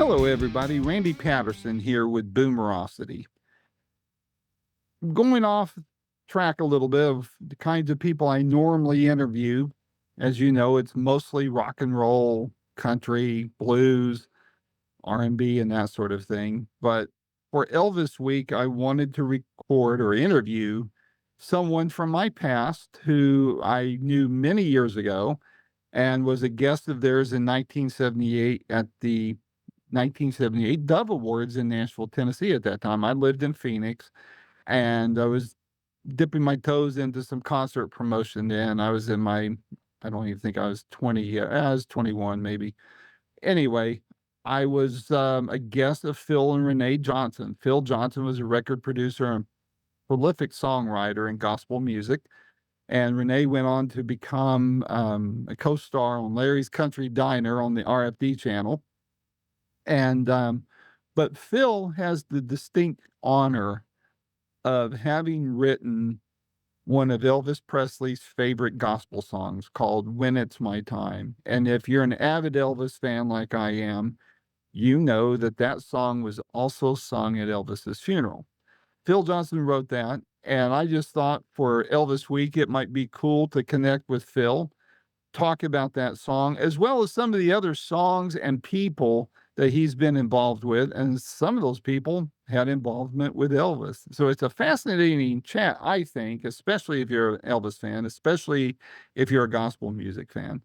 Hello, everybody. Randy Patterson here with Boomerocity. Going off track a little bit of the kinds of people I normally interview. As you know, it's mostly rock and roll, country, blues, R&B, and that sort of thing. But for Elvis Week, I wanted to record or interview someone from my past who I knew many years ago and was a guest of theirs in 1978 at the 1978 Dove Awards in Nashville, Tennessee at that time. I lived in Phoenix, and I was dipping my toes into some concert promotion then. I was in my I don't even think I was 20 yet. I was 21 maybe. Anyway, I was, a guest of Phil and Renee Johnson. Phil Johnson was a record producer and prolific songwriter in gospel music, and Renee went on to become, a co-star on Larry's Country Diner on the RFD channel. And, but Phil has the distinct honor of having written one of Elvis Presley's favorite gospel songs called When It's My Time. And if you're an avid Elvis fan like I am, you know that that song was also sung at Elvis's funeral. Phil Johnson wrote that, and I just thought for Elvis Week, it might be cool to connect with Phil, talk about that song, as well as some of the other songs and people that he's been involved with. And some of those people had involvement with Elvis. So it's a fascinating chat, I think, especially if you're an Elvis fan, especially if you're a gospel music fan.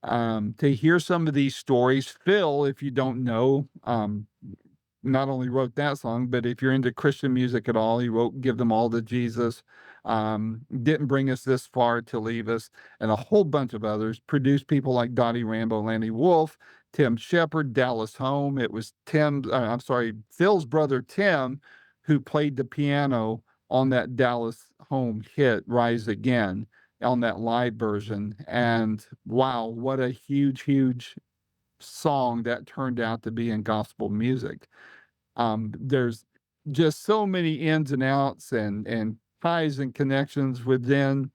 To hear some of these stories, Phil, if you don't know, not only wrote that song, but if you're into Christian music at all, he wrote Give Them All to Jesus, Didn't Bring Us This Far to Leave Us, and a whole bunch of others. Produced people like Dottie Rambo, Lanny Wolfe, Tim Shepard, Dallas Home. It was Phil's brother Tim, who played the piano on that Dallas Home hit, Rise Again, on that live version. And wow, what a huge, huge song that turned out to be in gospel music. There's just so many ins and outs and ties and connections within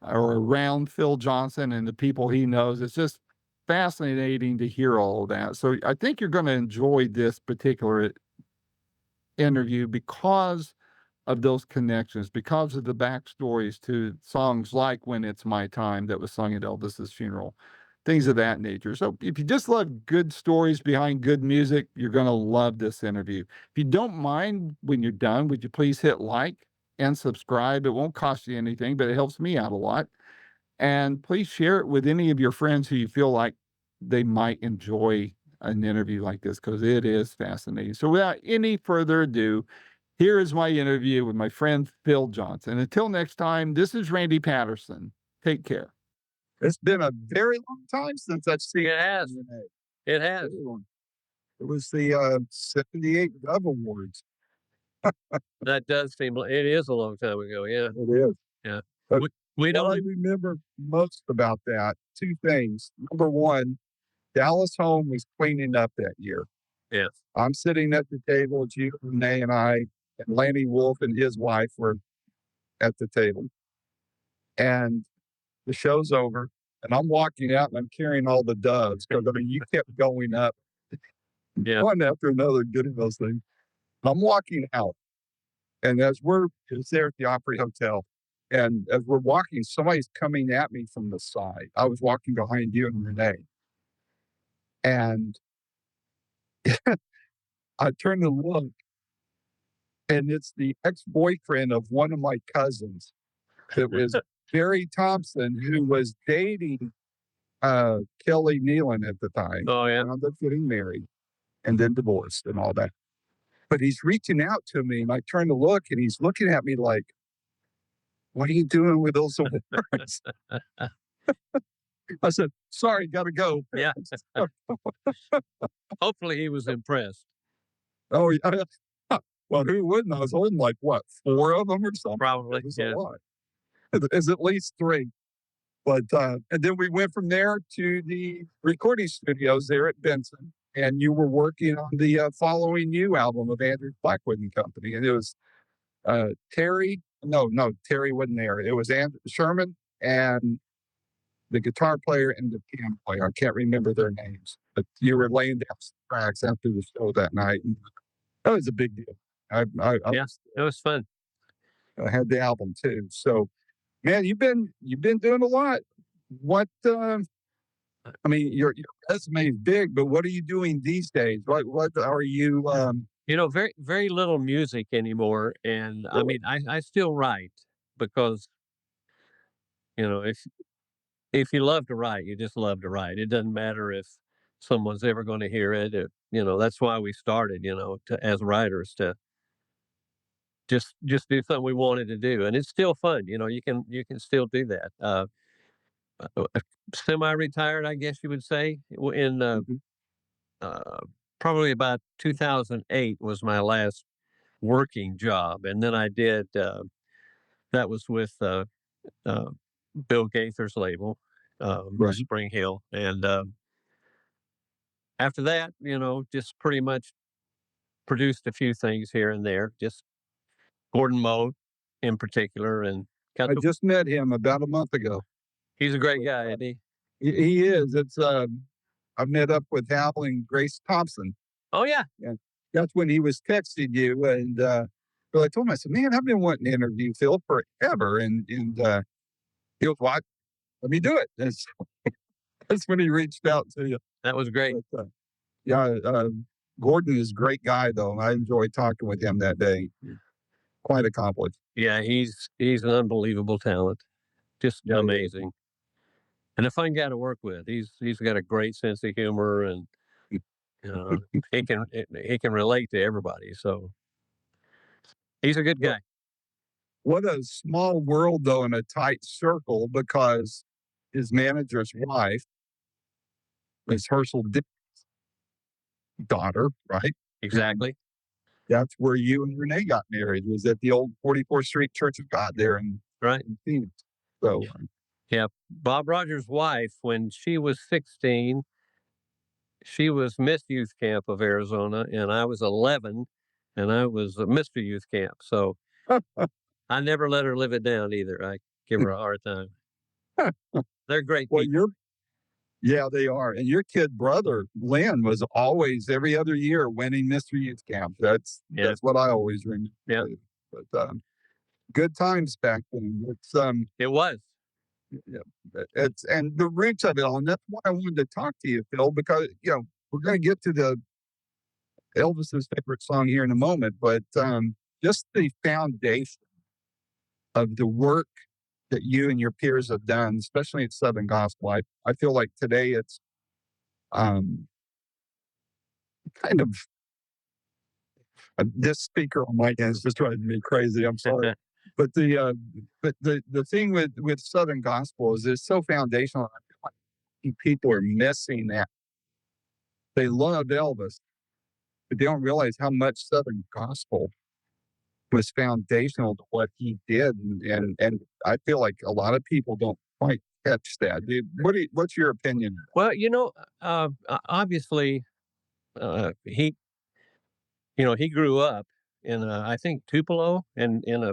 or around Phil Johnson and the people he knows. It's just fascinating to hear all of that. So I think you're going to enjoy this particular interview because of those connections, because of the backstories to songs like When It's My Time that was sung at Elvis's funeral, things of that nature. So if you just love good stories behind good music, you're going to love this interview. If you don't mind, when you're done, would you please hit like and subscribe? It won't cost you anything, but it helps me out a lot. And please share it with any of your friends who you feel like they might enjoy an interview like this, because it is fascinating. So without any further ado, here is my interview with my friend Phil Johnson. Until next time, this is Randy Patterson. Take care. It's been a very long time since I've seen It has. Renee. It has. It was the 78 Dove Awards. That does seem like it is a long time ago. Yeah. It is. Yeah. But We what don't. I remember most about that, two things. Number one, Dallas Home was cleaning up that year. Yes. I'm sitting at the table, it's you, Renee, and I, and Lanny Wolfe and his wife were at the table. And the show's over, and I'm walking out, and I'm carrying all the doves, because, I mean, you kept going up, one after another, getting those things. I'm walking out, and it's there at the Opry Hotel, and as we're walking, somebody's coming at me from the side. I was walking behind you and Renee. And I turn to look, and it's the ex-boyfriend of one of my cousins. It was Barry Thompson, who was dating Kelly Nealon at the time. Oh, yeah. Wound up getting married and then divorced and all that. But he's reaching out to me, and I turn to look, and he's looking at me like, "What are you doing with those awards?" I said, "Sorry, gotta go." Yeah. Hopefully he was impressed. Oh, yeah. Well, who wouldn't? I was holding like, what, 4 of them or something? Probably. It was Yeah. a lot. It's at least 3. But, and then we went from there to the recording studios there at Benson. And you were working on the Following You album of Andrew Blackwood and Company. And it was Terry wasn't there. It was Andrew Sherman and the guitar player and the piano player. I can't remember their names, but you were laying down some tracks after the show that night. And that was a big deal. Yeah, it was fun. I had the album too. So, man, you've been doing a lot. What? I mean, your resume is big, but what are you doing these days? What are you? Very, very little music anymore. And I mean, I still write because, if you love to write, you just love to write. It doesn't matter if someone's ever going to hear it. That's why we started, as writers to just do something we wanted to do. And it's still fun. You can still do that. Semi-retired, I guess you would say, in Mhm. probably about 2008 was my last working job. And then I did, that was with Bill Gaither's label, Right. Spring Hill. And after that, just pretty much produced a few things here and there, just Gordon Moe in particular. And I just met him about a month ago. he's a great guy, isn't he? He is. It's I met up with Hal and Grace Thompson. Oh, yeah. And that's when he was texting you. And so I told him, I said, man, I've been wanting to interview Phil forever. And he goes, what? Let me do it. And so that's when he reached out to you. That was great. But, Gordon is a great guy, though. I enjoyed talking with him that day. Quite accomplished. Yeah, he's an unbelievable talent. Just Yeah, he is. amazing. And a fun guy to work with. He's got a great sense of humor, and he can relate to everybody. So he's a good Well, guy. What a small world, though, in a tight circle, because his manager's wife is Herschel Dick's daughter, right? Exactly. That's where you and Renee got married, was at the old 44th Street Church of God there in Phoenix. So, Yeah. Bob Rogers' wife, when she was 16, she was Miss Youth Camp of Arizona, and I was 11, and I was Mr. Youth Camp. So I never let her live it down either. I give her a hard time. They're great well, people. yeah, they are. And your kid brother, Lynn, was always every other year winning Mr. Youth Camp. That's what I always remember. Yeah. But good times back then. It was. It's and the roots of it all. And that's why I wanted to talk to you, Phil, because we're going to get to the Elvis's favorite song here in a moment, but just the foundation of the work that you and your peers have done, especially in Southern Gospel. I feel like today it's kind of this speaker on my end is just driving me crazy. I'm sorry. But the thing with Southern Gospel is it's so foundational. I feel like people are missing that. They love Elvis, but they don't realize how much Southern Gospel was foundational to what he did, and I feel like a lot of people don't quite catch that. What's your opinion? Well, obviously, he grew up in I think Tupelo, and in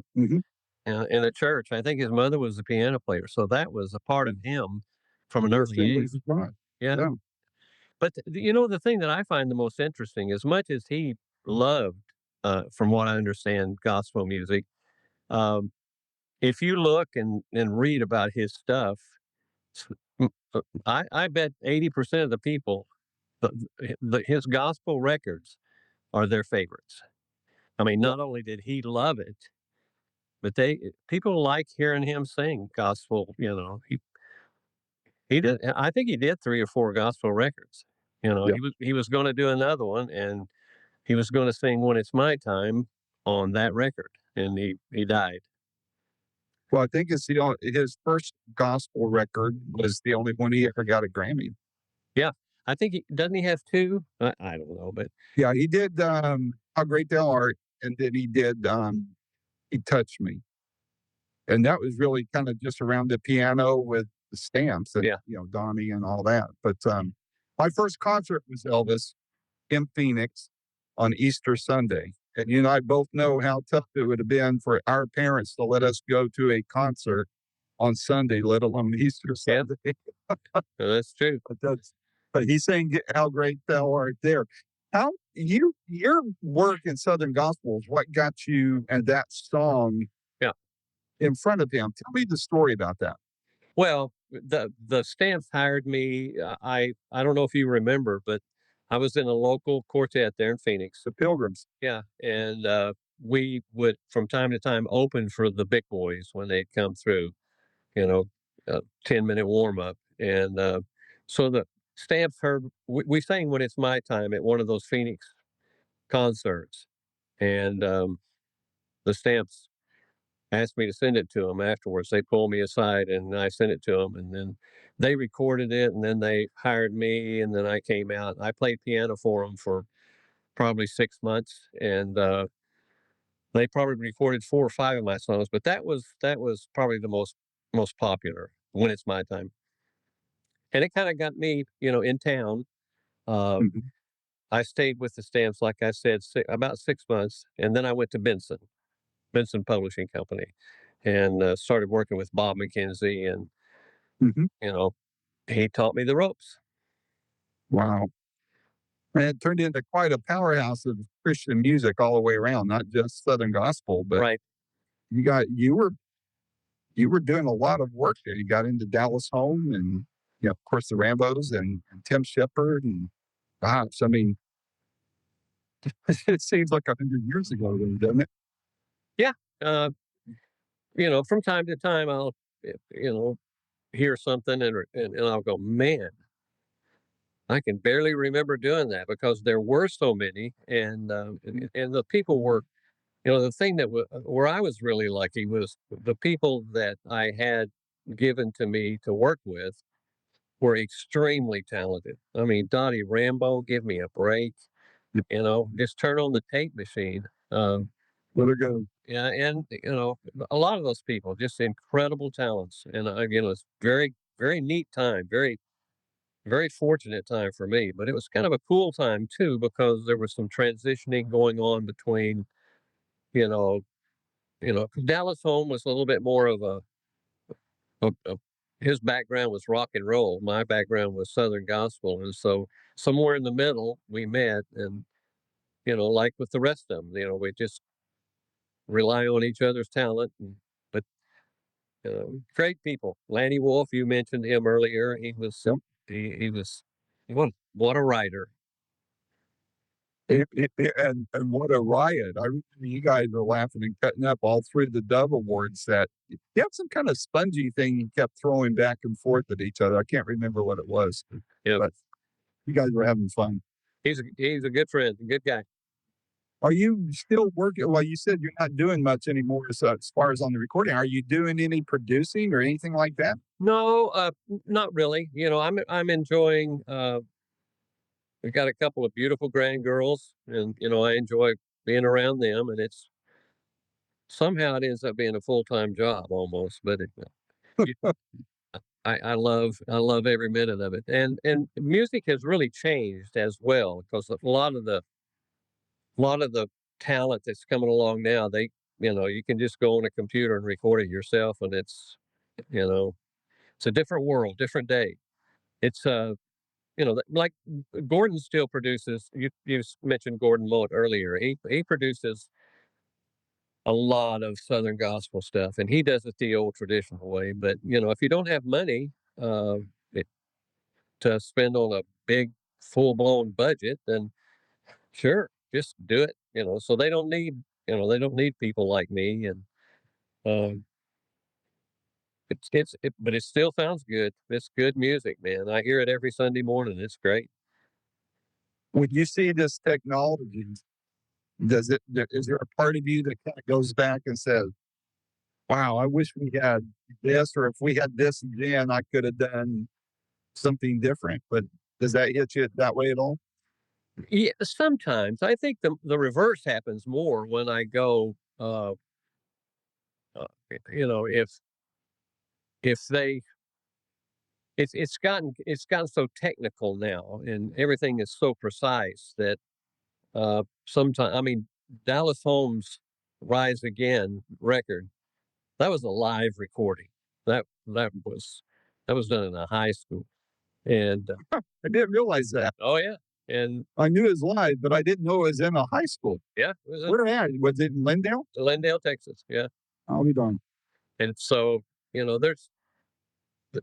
a church. I think his mother was a piano player, so that was a part of him from an early age. Yeah. But the thing that I find the most interesting, as much as he loved, from what I understand, gospel music, if you look and read about his stuff, I bet 80% of the people, his gospel records are their favorites. I mean, not only did he love it, but people like hearing him sing gospel. He did. I think he did 3 or 4 gospel records. Yep. He was going to do another one, and he was going to sing "When It's My Time" on that record, and he died. Well, I think it's his first gospel record was the only one he ever got a Grammy. Yeah, I think doesn't he have 2? I don't know, but yeah, he did "How Great Thou Art," and then he did "He Touched Me," and that was really kind of just around the piano with the Stamps and Donnie and all that. But my first concert was Elvis in Phoenix on Easter Sunday. And you and I both know how tough it would have been for our parents to let us go to a concert on Sunday, let alone Easter Yep. Sunday. That's true. But he's saying how great thou art there. How your work in Southern Gospel is what got you and that song Yeah. in front of him. Tell me the story about that. Well, the Stamps hired me. I don't know if you remember, but I was in a local quartet there in Phoenix. The Pilgrims. Yeah, and we would from time to time open for the big boys when they'd come through. You know, 10-minute warm up, and so the Stamps heard we sang "When It's My Time" at one of those Phoenix concerts, and the Stamps asked me to send it to them afterwards. They pulled me aside and I sent it to them, and then they recorded it, and then they hired me, and then I came out. I played piano for them for probably 6 months, and they probably recorded 4 or 5 of my songs, but that was probably the most popular, "When It's My Time." And it kinda got me, in town. Uh, Mhm. I stayed with the Stamps, like I said, about 6 months, and then I went to Benson Publishing Company, and, started working with Bob McKenzie, and, Mhm. you know, he taught me the ropes. Wow. And it turned into quite a powerhouse of Christian music all the way around, not just Southern Gospel, but Right. you were doing a lot of work there. You got into Dallas Home and, of course, the Rambos and Tim Shepard and gosh, I mean, it seems like 100 years ago, though, doesn't it? Yeah, uh, from time to time, I'll, hear something and I'll go, "Man, I can barely remember doing that," because there were so many, and the people were, the thing where I was really lucky was the people that I had given to me to work with were extremely talented. I mean, Dottie Rambo, give me a break. Just turn on the tape machine. Let her go. Yeah, and a lot of those people just incredible talents, and it's very very neat time, very very fortunate time for me. But it was kind of a cool time too because there was some transitioning going on between you know 'cause Dallas Home was a little bit more of a his background was rock and roll. My background was Southern gospel, and so somewhere in the middle we met, and like with the rest of them, we just rely on each other's talent. But great people. Lanny Wolf, you mentioned him earlier. He was Yep. he was what a writer. And what a riot. I remember you guys were laughing and cutting up all through the Dove Awards that you had some kind of spongy thing you kept throwing back and forth at each other. I can't remember what it was, Yep. but you guys were having fun. He's a good friend, a good guy. Are you still working? Well, you said you're not doing much anymore as far as on the recording. Are you doing any producing or anything like that? No, not really. I'm enjoying. We've got a couple of beautiful grandgirls, and I enjoy being around them. And it's somehow it ends up being a full-time job almost, but you- I love every minute of it. And music has really changed as well because a lot of the talent that's coming along now, you can just go on a computer and record it yourself, and you know, it's a different world, different day. It's like Gordon still produces. You mentioned Gordon Moat earlier. He produces a lot of Southern gospel stuff, and he does it the old traditional way. But if you don't have money uh, it, to spend on a big full blown budget, then sure, just do it. So they don't need people like me, and um, but it still sounds good. It's good music, man. I hear it every Sunday morning. It's great. When you see this technology, is there a part of you that kind of goes back and says, wow, I wish we had this, or if we had this then I could have done something different. But does that hit you that way at all? Yeah, sometimes I think the reverse happens more when I go. Uh, if they it's gotten so technical now, and everything is so precise that sometimes I mean Dallas Holmes' "Rise Again" record, that was a live recording. That was done in a high school, and I didn't realize that. oh yeah, and I knew it was live, but I didn't know it was in a high school. yeah, it was in Where at? Was it in Lindale? Glendale, Texas. Yeah, I'll be darned. and so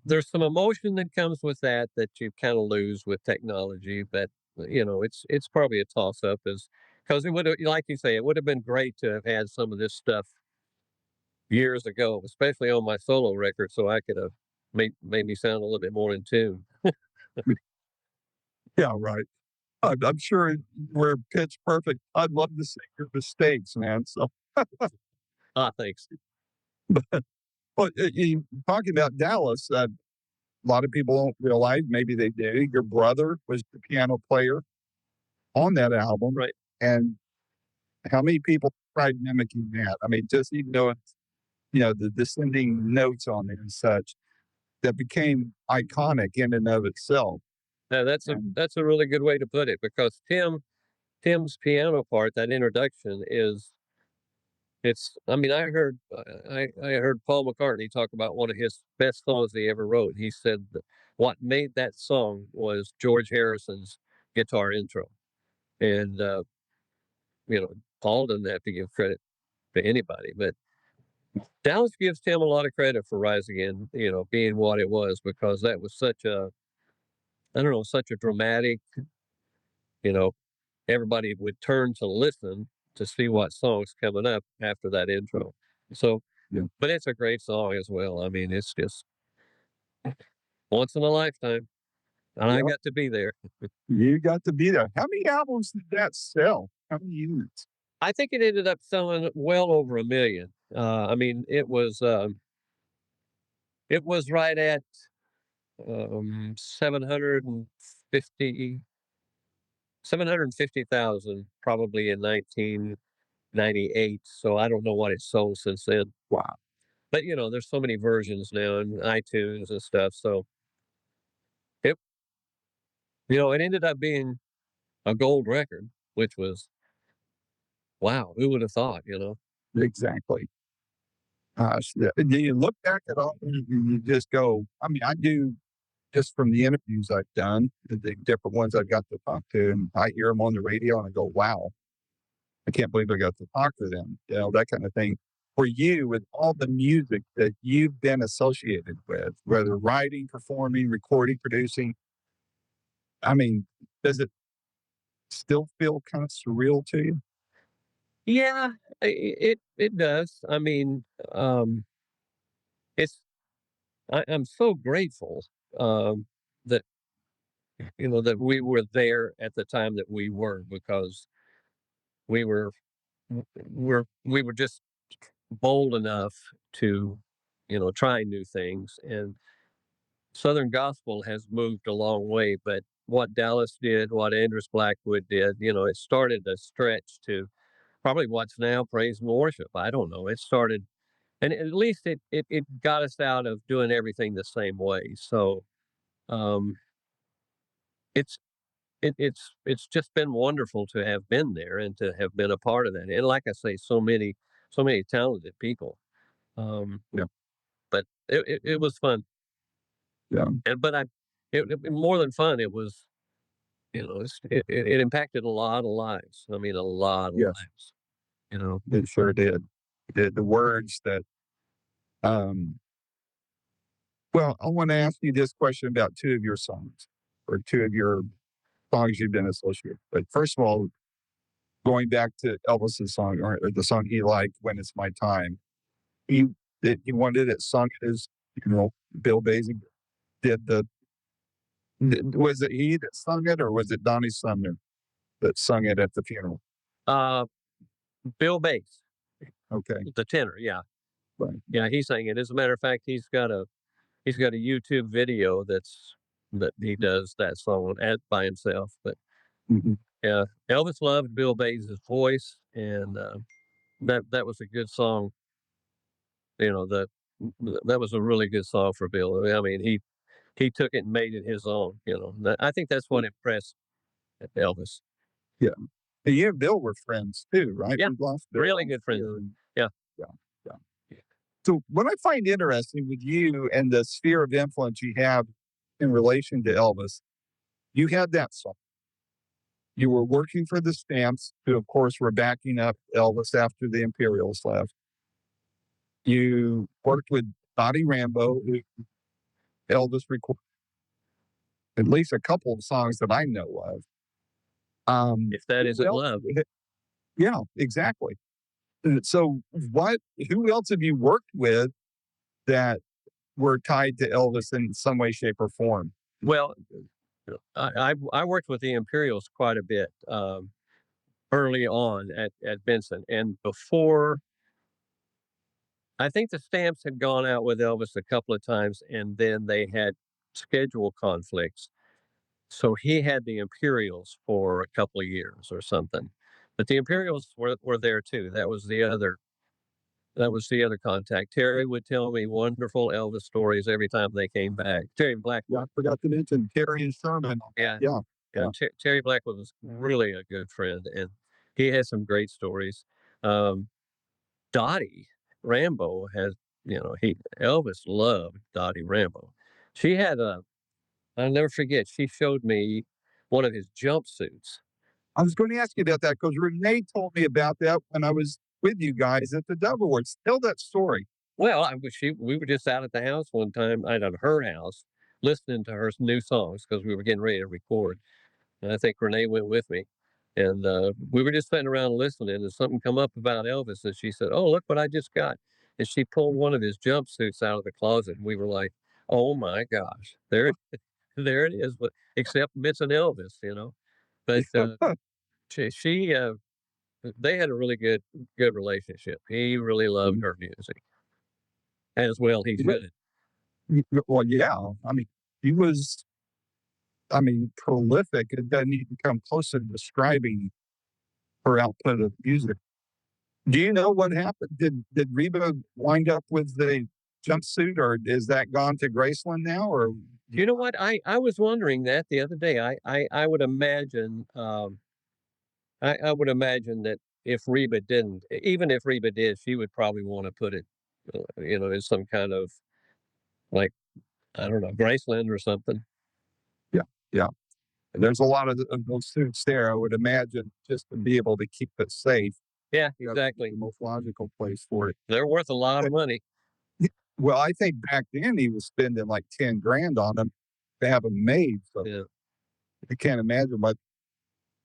there's some emotion that comes with that you kind of lose with technology, but it's probably a toss up, as because it would have, like you say, it would have been great to have had some of this stuff years ago, especially on my solo record, so I could have made me sound a little bit more in tune. Yeah, right. I'm sure we're pitch perfect. I'd love to see your mistakes, man. So, Thanks. but you talking about Dallas, a lot of people don't realize, maybe they do. Your brother was the piano player on that album, Right. and how many people tried mimicking that? I mean, just even though it's, the descending notes on it and such, that became iconic in and of itself. Now that's a really good way to put it, because Tim's piano part, that introduction I mean, I heard Paul McCartney talk about one of his best songs he ever wrote. He said that what made that song was George Harrison's guitar intro. And Paul doesn't have to give credit to anybody, but Dallas gives Tim a lot of credit for Rise Again, being what it was, because that was such a dramatic, you know, everybody would turn to listen to see what songs coming up after that intro. So, Yeah. but it's a great song as well. I mean, it's just once in a lifetime, and I Yep. got to be there. You got to be there. How many albums did that sell? How many units? I think it ended up selling well over 1 million. I mean, it was right at 750 750,000 probably in 1998. So I don't know what it sold since then. Wow. But there's so many versions now in iTunes and stuff. So it it ended up being a gold record, which was wow, who would have thought, Exactly. You look back at all and you just go, I mean, I do just from the interviews I've done, the different ones I've got to talk to, and I hear them on the radio and I go, wow, I can't believe I got to talk to them, that kind of thing. For you, with all the music that you've been associated with, whether writing, performing, recording, producing, I mean, does it still feel kind of surreal to you? Yeah, it does. I mean, it's I'm so grateful that that we were there at the time that we were, because we were we were just bold enough to try new things. And Southern gospel has moved a long way, but what Dallas did, what Andrus Blackwood did, it started a stretch to probably what's now praise and worship. I don't know. It started, and at least it got us out of doing everything the same way. So um, it's it's just been wonderful to have been there and to have been a part of that. And like I say, so many talented people. Yeah. But it was fun. Yeah. But more than fun, it was it impacted a lot of lives. I mean, a lot of Yes. lives. It sure did. The words that, um, well, I want to ask you this question about two of your songs, or two of your songs you've been associated with. First of all, going back to Elvis's song, or the song he liked, "When It's My Time," he he wanted it sung at his funeral. Bill Basie did was it he that sung it, or was it Donnie Sumner that sung it at the funeral? Uh, Bill Bass, Okay. the tenor, yeah, Right. yeah, he sang it. As a matter of fact, he's got a YouTube video that he does that song by himself. But Mhm. yeah, Elvis loved Bill Bass's voice, and that was a good song. That was a really good song for Bill. I mean, he took it and made it his own. I think that's what impressed Elvis. Yeah. And you and Bill were friends too, right? Yeah, We lost Bill really last good friends. year, and Yeah. yeah, yeah. So what I find interesting with you and the sphere of influence you have in relation to Elvis, you had that song. You were working for the Stamps, who of course were backing up Elvis after the Imperials left. You worked with Dottie Rambo, who Elvis recorded at least a couple of songs that I know of. If that isn't love. Yeah, exactly. So who else have you worked with that were tied to Elvis in some way, shape, or form? Well, I worked with the Imperials quite a bit early on at Benson, and before, I think the Stamps had gone out with Elvis a couple of times, and then they had schedule conflicts. So he had the Imperials for a couple of years or something. But the Imperials were there too. That was the other contact. Terry would tell me wonderful Elvis stories every time they came back. Terry Black. Yeah, I forgot to mention Terry and Sherman. Yeah. Yeah. Terry Black was really a good friend, and he had some great stories. Dottie Rambo has, Elvis loved Dottie Rambo. She had I'll never forget, she showed me one of his jumpsuits. I was going to ask you about that because Renee told me about that when I was with you guys at the Dove Awards. Tell that story. Well, we were just out at the house one time, at her house, listening to her new songs because we were getting ready to record. And I think Renee went with me. And we were just sitting around listening, and something come up about Elvis, and she said, "Oh, look what I just got!" And she pulled one of his jumpsuits out of the closet, and we were like, "Oh my gosh, there it is!" But except it's an Elvis, But she they had a really good relationship. He really loved her music, as well he should. Well, yeah. I mean, he was, prolific. It doesn't even come close to describing her output of music. Do you know what happened? Did Reba wind up with the jumpsuit, or is that gone to Graceland now? Or you know what? I was wondering that the other day. I would imagine I would imagine that if Reba didn't, even if Reba did, she would probably want to put it, in some kind of, like, I don't know, Graceland or something. Yeah, yeah. And there's a lot of those suits there. I would imagine just to be able to keep it safe. Yeah, exactly. The most logical place for it. They're worth a lot of money. Well, I think back then he was spending like 10 grand on them to have them made. So Yeah. I can't imagine what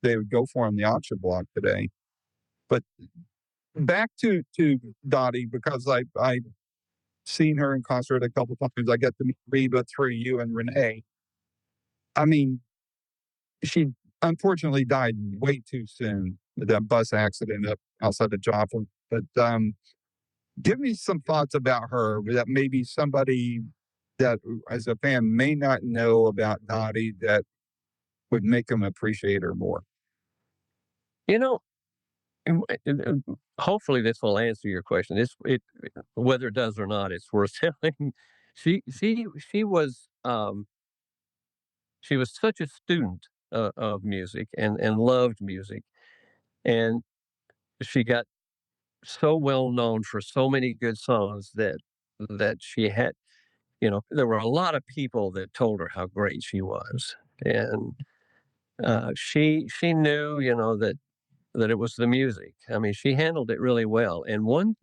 they would go for on the auction block today. But back to Dottie, because I've seen her in concert a couple times. I got to meet Reba through you and Renee. I mean, she unfortunately died way too soon with that bus accident up outside of Joplin. But give me some thoughts about her that maybe somebody that as a fan may not know about Dottie that would make them appreciate her more. Hopefully this will answer your question. Whether it does or not, it's worth telling. She was such a student of music and loved music, and she got so well known for so many good songs that she had. There were a lot of people that told her how great she was, and she knew, that it was the music. I mean, she handled it really well. And one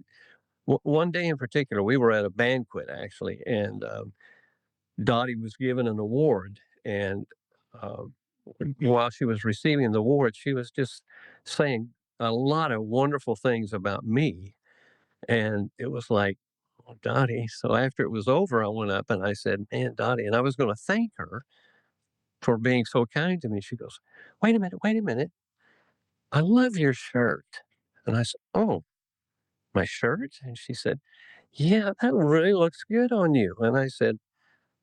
day in particular, we were at a banquet actually, and Dottie was given an award, and while she was receiving the award, she was just saying a lot of wonderful things about me, and it was like, "Oh, Dottie." So after it was over, I went up and I said, "Man, Dottie," and I was going to thank her for being so kind to me. She goes, wait a minute. I love your shirt." And I said, "Oh, my shirt?" And she said, "Yeah, that really looks good on you." And I said,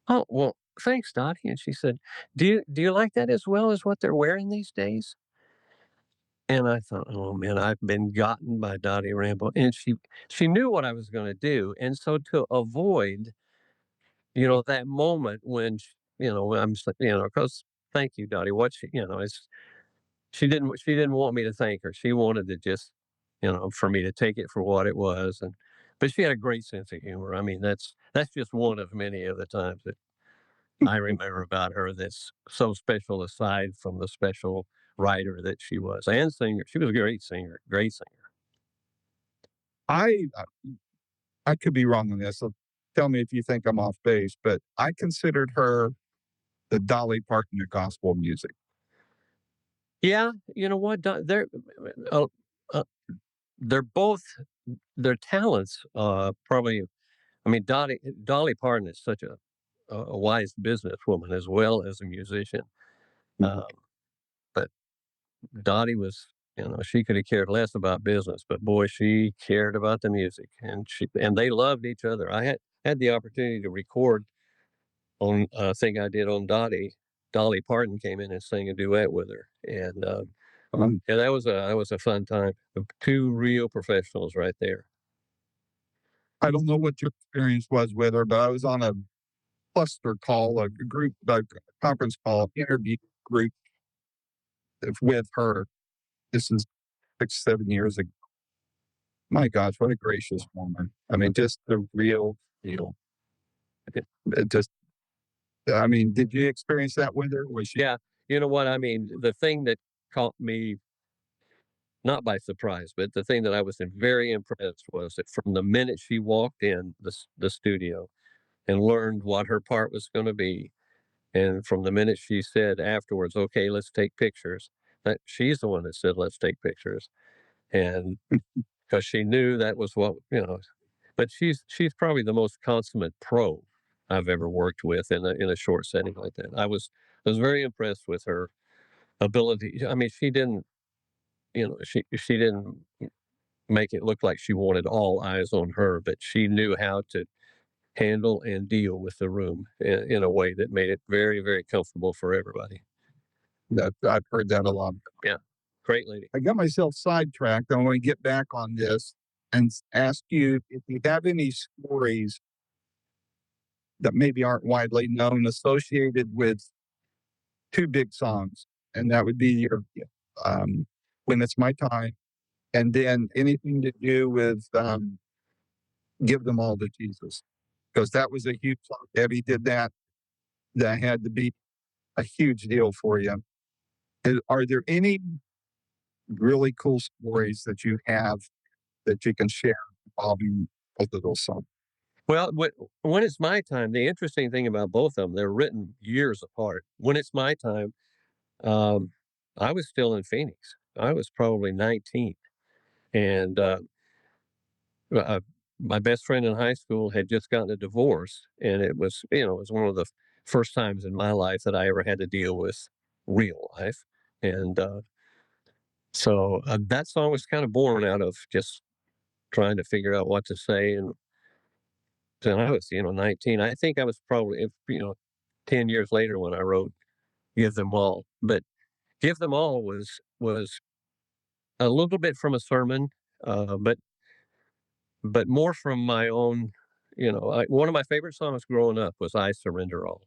"Oh, well, thanks, Dottie." And she said, Do you like that as well as what they're wearing these days?" And I thought, "Oh man, I've been gotten by Dottie Rambo." And she knew what I was going to do. And so to avoid, that moment when, when I'm, because thank you, Dottie. She didn't want me to thank her. She wanted to just, for me to take it for what it was. And But she had a great sense of humor. I mean, that's just one of many of the times that I remember about her that's so special, aside from the special writer that she was and singer. She was a great singer, great singer. I could be wrong on this, so tell me if you think I'm off base, but I considered her the Dolly Parton of gospel music. Yeah, you know what? Uh, uh, they're both their talents. Probably, I mean, Dolly Parton is such a wise businesswoman as well as a musician. Mhm. But Dottie was, she could have cared less about business, but boy, she cared about the music, and they loved each other. I had the opportunity to record on a thing I did on Dottie. Dolly Parton came in and sang a duet with her, and yeah, that was a fun time. Two real professionals right there. I don't know what your experience was with her, but I was on a cluster call, a group, a conference call, interview group with her. This is 6, 7 years ago. My gosh, what a gracious woman. I mean, just the real deal. It just, I mean, did you experience that with her? Was she? Yeah, you know what I mean. The thing that caught me not by surprise, but the thing that I was very impressed was that from the minute she walked in the studio and learned what her part was going to be, and from the minute she said afterwards, "Okay, let's take pictures," that she's the one that said, "Let's take pictures," and because she knew that was what. But she's probably the most consummate pro I've ever worked with in a short setting like that. I was very impressed with her ability. I mean, she didn't make it look like she wanted all eyes on her, but she knew how to handle and deal with the room in a way that made it very, very comfortable for everybody. That I've heard that a lot. Yeah, great lady. I got myself sidetracked. I want to get back on this and ask you if you have any stories that maybe aren't widely known associated with two big songs, and that would be your "When It's My Time," and then anything to do with "Give Them All to Jesus," because that was a huge song. Evie did that. That had to be a huge deal for you. Are there any really cool stories that you have that you can share involving both of those songs? Well, when it's my time, the interesting thing about both of them, they're written years apart. When it's my time, um, I was still in Phoenix. I was probably 19, and uh, my best friend in high school had just gotten a divorce, and it was one of the first times in my life that I ever had to deal with real life, and so that song was kind of born out of just trying to figure out what to say, and then I was 19. I think I was probably 10 years later when I wrote "Give Them All," but "Give Them All" was a little bit from a sermon, but more from my own. One of my favorite songs growing up was "I Surrender All."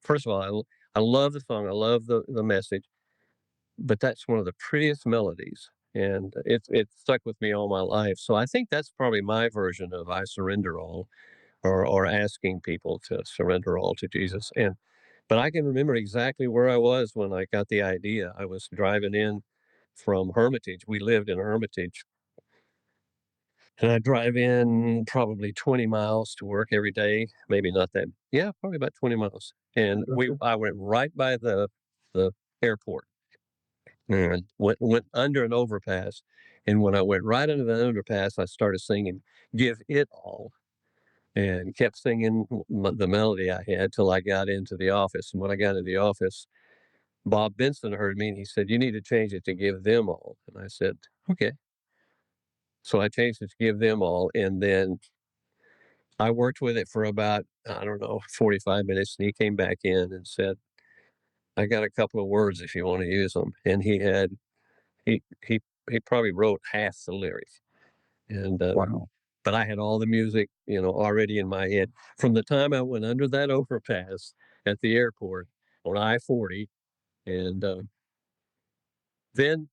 First of all, I love the song. I love the message, but that's one of the prettiest melodies, and it's stuck with me all my life. So I think that's probably my version of "I Surrender All," or asking people to surrender all to Jesus. But I can remember exactly where I was when I got the idea. I was driving in from Hermitage. We lived in Hermitage, and I drive in probably 20 miles to work every day. Maybe not that. Yeah, probably about 20 miles. And I went right by the airport and went under an overpass. And when I went right under the underpass, I started singing "Give It All," and kept singing the melody I had till I got into the office. And when I got into the office, Bob Benson heard me and he said, "You need to change it to Give Them All." And I said, "Okay." So I changed it to Give Them All. And then I worked with it for about, I don't know, 45 minutes. And he came back in and said, "I got a couple of words if you want to use them." And he, he, he probably wrote half the lyrics. And, Wow. but I had all the music, already in my head from the time I went under that overpass at the airport on I-40, and then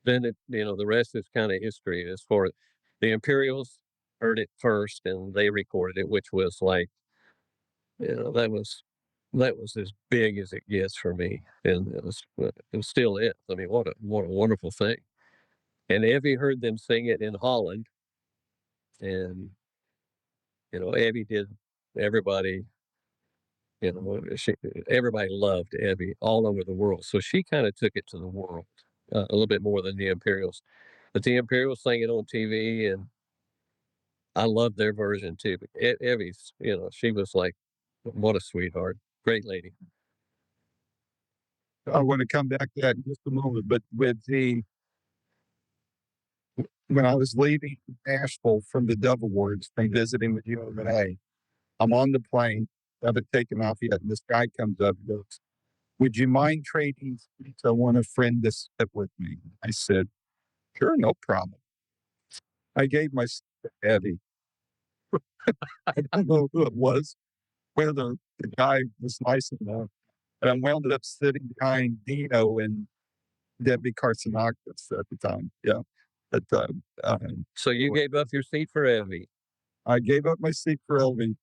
the rest is kind of history. As far as the Imperials heard it first, and they recorded it, which was like, that was as big as it gets for me, and it was still it. I mean, what a wonderful thing. And Evie heard them sing it in Holland, and Evie did everybody. Everybody loved Evie all over the world, so she kind of took it to the world a little bit more than the Imperials. But the Imperials sang it on TV, and I loved their version too. But Evie's, she was like, what a sweetheart, great lady. I want to come back to that in just a moment, but when I was leaving Nashville from the Dove Awards from visiting with you and Renee, I'm on the plane, haven't taken off yet, and this guy comes up and goes, "Would you mind trading seats? I want a friend to sit with me." I said, "Sure, no problem." I gave my seat to Evie. I don't know who it was, whether the guy was nice enough. And I wound up sitting behind Dino and Debbie Carcinakis at the time. Yeah. But, So you gave up your seat for Evie? I gave up my seat for Elvie.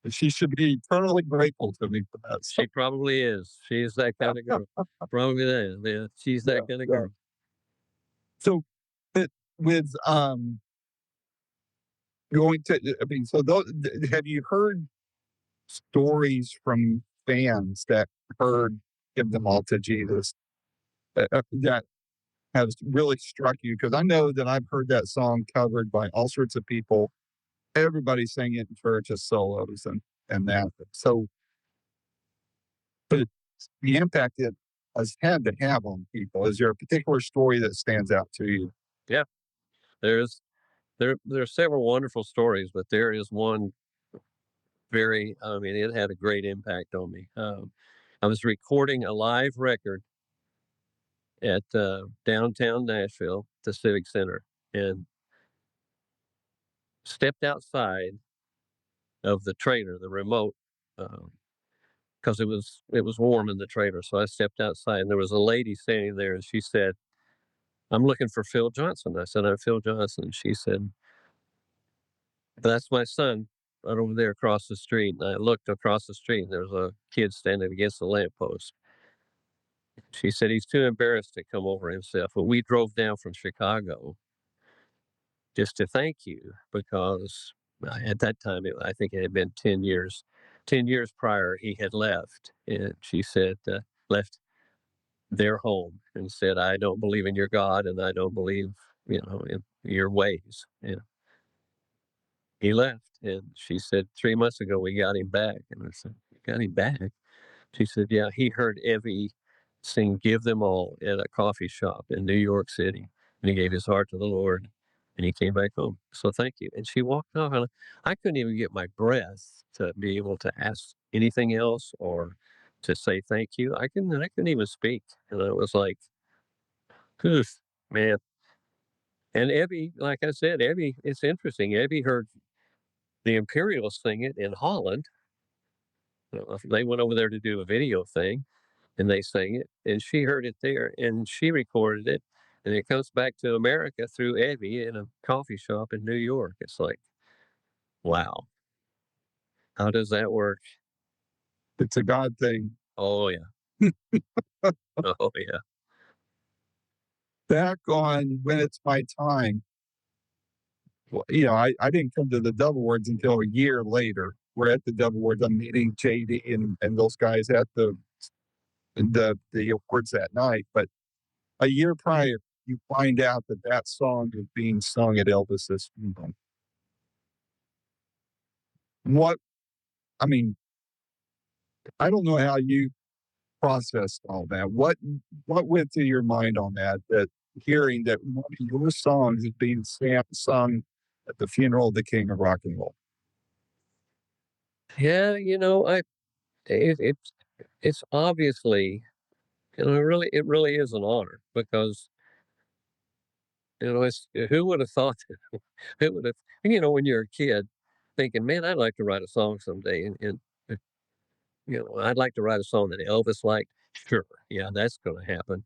She should be eternally grateful to me for that. She probably is. She's that kind of girl. Probably is. Yeah, she's that kind of girl. So, with going to, I mean, so have you heard stories from fans that heard "Give Them All to Jesus" that has really struck you? Because I know that I've heard that song covered by all sorts of people. Everybody sang it in church as solos and that. So, but the impact it has had to have on people. Is there a particular story that stands out to you? Yeah, there are several wonderful stories, but there is one it had a great impact on me. I was recording a live record at downtown Nashville, the Civic Center, and stepped outside of the trailer, the remote, because it was warm in the trailer. So I stepped outside, and there was a lady standing there, and she said, "I'm looking for Phil Johnson." I said, "I'm Phil Johnson." She said, "That's my son right over there across the street." And I looked across the street, and there was a kid standing against the lamppost. She said, "He's too embarrassed to come over himself." But we drove down from Chicago just to thank you, because at that time, I think it had been 10 years. 10 years prior, he had left. And she said, left their home and said, "I don't believe in your God, and I don't believe, in your ways." And he left. And she said, 3 months ago, we got him back. And I said, "You got him back?" She said, "Yeah, he heard Evie sing 'Give Them All' at a coffee shop in New York City, and he gave his heart to the Lord, and he came back home. So thank you." And she walked off, and I couldn't even get my breath to be able to ask anything else or to say thank you. I couldn't even speak, and I was like, "Oof, man." And Evie, like I said, it's interesting. Evie heard the Imperials sing it in Holland. They went over there to do a video thing, and they sang it, and she heard it there, and she recorded it, and it comes back to America through Evie in a coffee shop in New York. It's like, wow, how does that work? It's a God thing. Oh yeah, oh yeah. Back on When It's My Time, well, I didn't come to the Dove Awards until a year later. We're at the Dove Awards. I'm meeting JD and those guys at the awards that night. But a year prior, you find out that song is being sung at Elvis's funeral. What, I mean, I don't know how you processed all that. What went through your mind on that hearing that one of your songs is being sung at the funeral of the king of rock and roll? Yeah, it's obviously, it really is an honor, because it's, who would have thought that? Who would have, when you're a kid thinking, "Man, I'd like to write a song someday," and I'd like to write a song that Elvis liked. Sure, yeah, that's going to happen.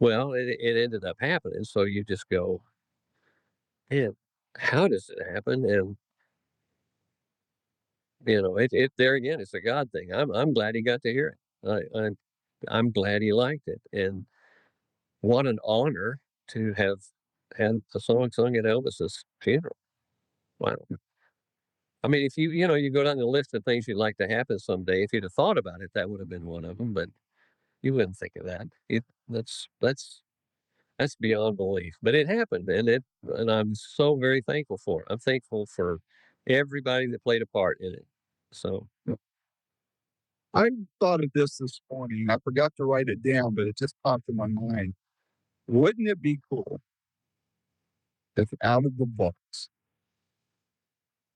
Well, it ended up happening. So you just go, "Man, how does it happen?" And it there again, it's a God thing. I'm glad he got to hear it. I'm glad he liked it. And what an honor to have had the song sung at Elvis's funeral. Wow. I mean, if you go down the list of things you'd like to happen someday, if you'd have thought about it, that would have been one of them, but you wouldn't think of that. That's beyond belief, but it happened, and I'm so very thankful for it. I'm thankful for everybody that played a part in it. So I thought of this morning. I forgot to write it down, but it just popped in my mind. Wouldn't it be cool if out of the box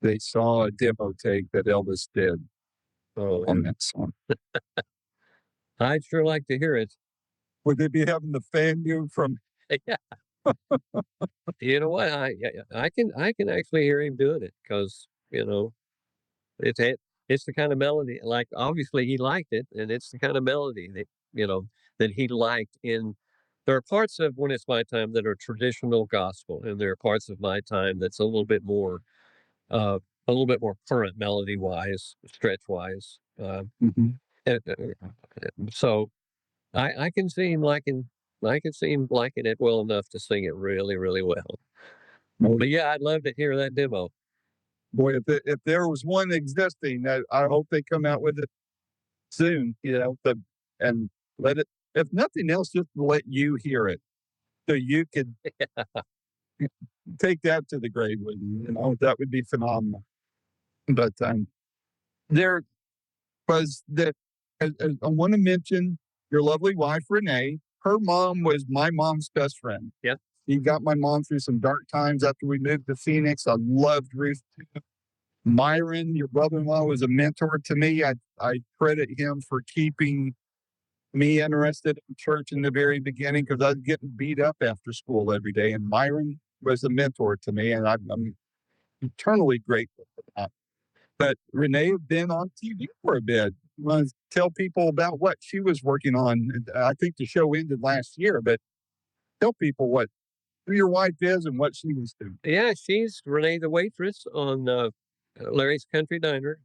they saw a demo take that Elvis did on that song? I'd sure like to hear it. Would they be having the fan view from? Yeah. You know what? I can actually hear him doing it because it's the kind of melody. Like obviously he liked it, and it's the kind of melody that he liked. There are parts of When It's My Time that are traditional gospel, and there are parts of My Time that's a little bit more current melody wise, stretch wise. So I can see him liking. I can see him liking it well enough to sing it really, really well. But yeah, I'd love to hear that demo. Boy, if there was one existing, I hope they come out with it soon. And let it, if nothing else, just let you hear it, so you could take that to the grave with you. That would be phenomenal. But there was that. I want to mention your lovely wife, Renee. Her mom was my mom's best friend. Yeah. She got my mom through some dark times after we moved to Phoenix. I loved Ruth too. Myron, your brother-in-law, was a mentor to me. I credit him for keeping me interested in church in the very beginning, because I was getting beat up after school every day. And Myron was a mentor to me, and I'm eternally grateful for that. But Renee had been on TV for a bit. I want to tell people about what she was working on. I think the show ended last year, but tell people who your wife is and what she was doing. Yeah, she's Renee the waitress on Larry's Country Diner.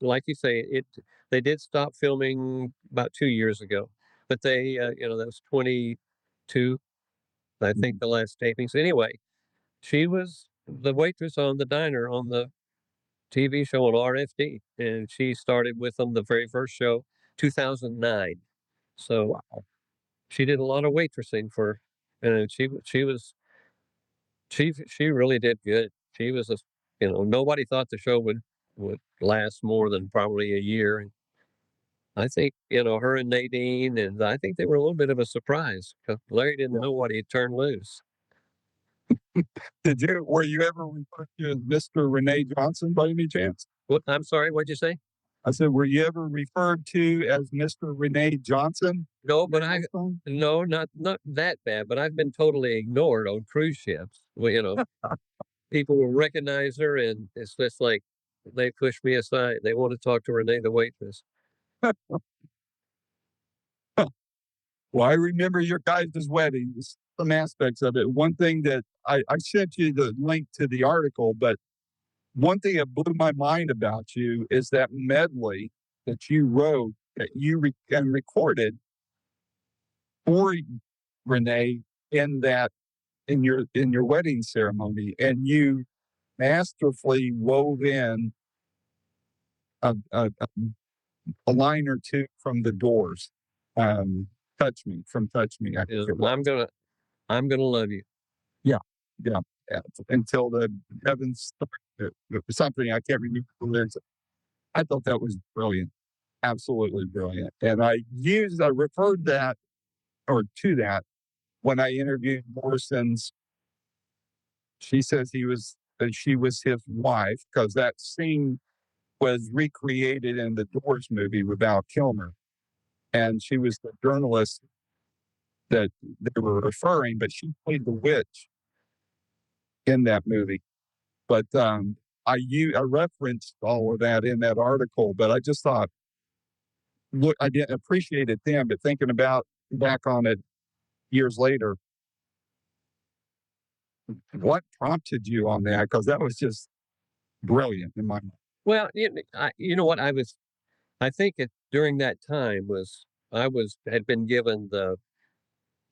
Like you say, they did stop filming about 2 years ago, but that was 22, I think, the last tapings. Anyway, she was the waitress on the diner on the TV show on RFD, and she started with them the very first show, 2009. So she did a lot of waitressing and she really did good. She was nobody thought the show would last more than probably a year. And I think, her and Nadine, and I think they were a little bit of a surprise because Larry didn't know what he'd turned loose. Were you ever referred to as Mr. Renee Johnson by any chance? What? I'm sorry, what'd you say? I said, were you ever referred to as Mr. Renee Johnson? No, but no, not that bad, but I've been totally ignored on cruise ships. Well, people will recognize her, and it's just like they push me aside. They want to talk to Renee, the waitress. Well, I remember your guys' weddings, some aspects of it. One thing that I sent you the link to the article, but one thing that blew my mind about you is that medley that you wrote, that you and recorded for Renee in your wedding ceremony, and you masterfully wove in a line or two from The Doors. Touch Me. I'm gonna love you. Yeah. Until the heavens start, something I can't remember the lyrics. I thought that was brilliant, absolutely brilliant. And I referred to that when I interviewed Morrison's. She says she was his wife, because that scene was recreated in the Doors movie with Val Kilmer, and she was the journalist that they were referring, but she played the witch in that movie. But I referenced all of that in that article, but I just thought, look, I didn't appreciate it then, but thinking back on it years later, what prompted you on that? Because that was just brilliant in my mind. Well, you know what I think during that time had been given the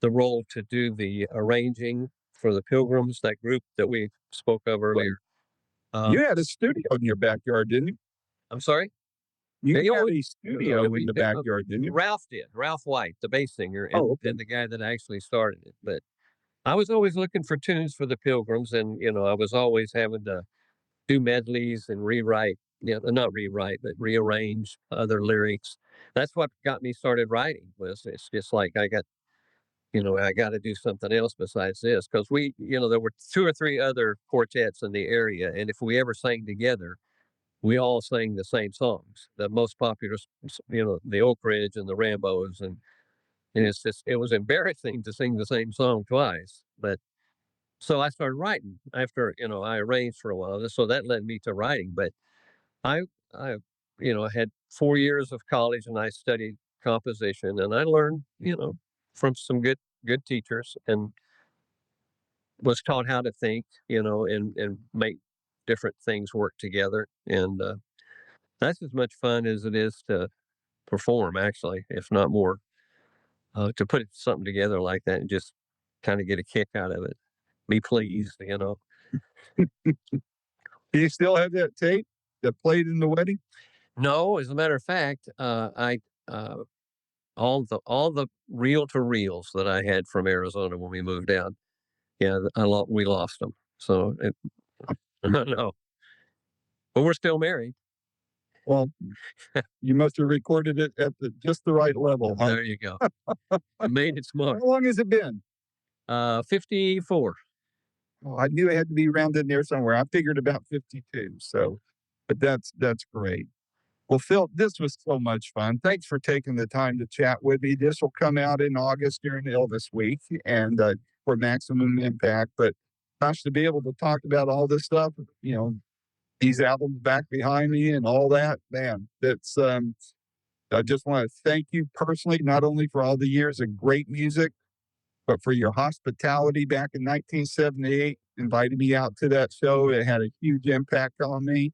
role to do the arranging for the Pilgrims, that group that we spoke of earlier. You had a studio in your backyard, didn't you? I'm sorry? You Yeah, had a studio in the backyard, didn't you? Ralph did. Ralph White, the bass singer, Okay. and the guy that actually started it. But I was always looking for tunes for the Pilgrims, and I was always having to do medleys and rewrite, not rewrite, but rearrange other lyrics. That's what got me started writing. It's just like I got to do something else besides this, because there were 2 or 3 other quartets in the area, and if we ever sang together, we all sang the same songs, the most popular, the Oak Ridge and the Rambos, and it was embarrassing to sing the same song twice. But so I started writing after I arranged for a while, so that led me to writing. But I I had 4 years of college, and I studied composition, and I learned from some good teachers, and was taught how to think, and make different things work together. And that's as much fun as it is to perform, actually, if not more. To put something together like that and just kind of get a kick out of it, be pleased. Do you still have that tape that played in the wedding? No, as a matter of fact, I all the reel to reels that I had from Arizona when we moved down, yeah, we lost them. So no, but we're still married. Well, you must have recorded it at just the right level, huh? There you go. I made it smart. How long has it been? 54. Oh, I knew it had to be around in there somewhere. I figured about 52. So, but that's great. Well, Phil, this was so much fun. Thanks for taking the time to chat with me. This will come out in August during Elvis Week and for maximum impact. But gosh, to be able to talk about all this stuff, these albums back behind me and all that, man, that's I just want to thank you personally, not only for all the years of great music, but for your hospitality back in 1978, inviting me out to that show. It had a huge impact on me.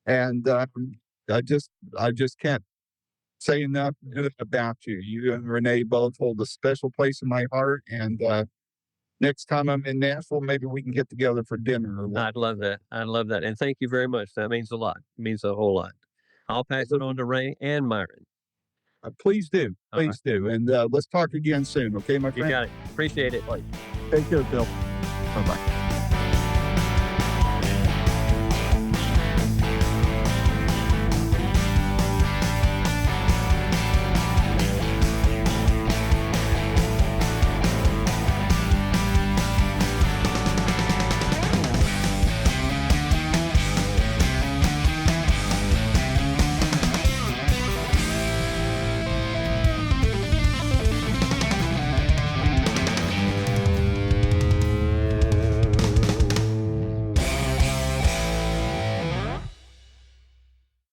And I just can't say enough good about you. You and Renee both hold a special place in my heart. And next time I'm in Nashville, maybe we can get together for dinner. I'd love that. I'd love that. And thank you very much. That means a lot. It means a whole lot. I'll pass it on to Ray and Myron. Please do. Please do. And let's talk again soon. Okay, my friend? You got it. Appreciate it. Take care, Bill. Bye-bye.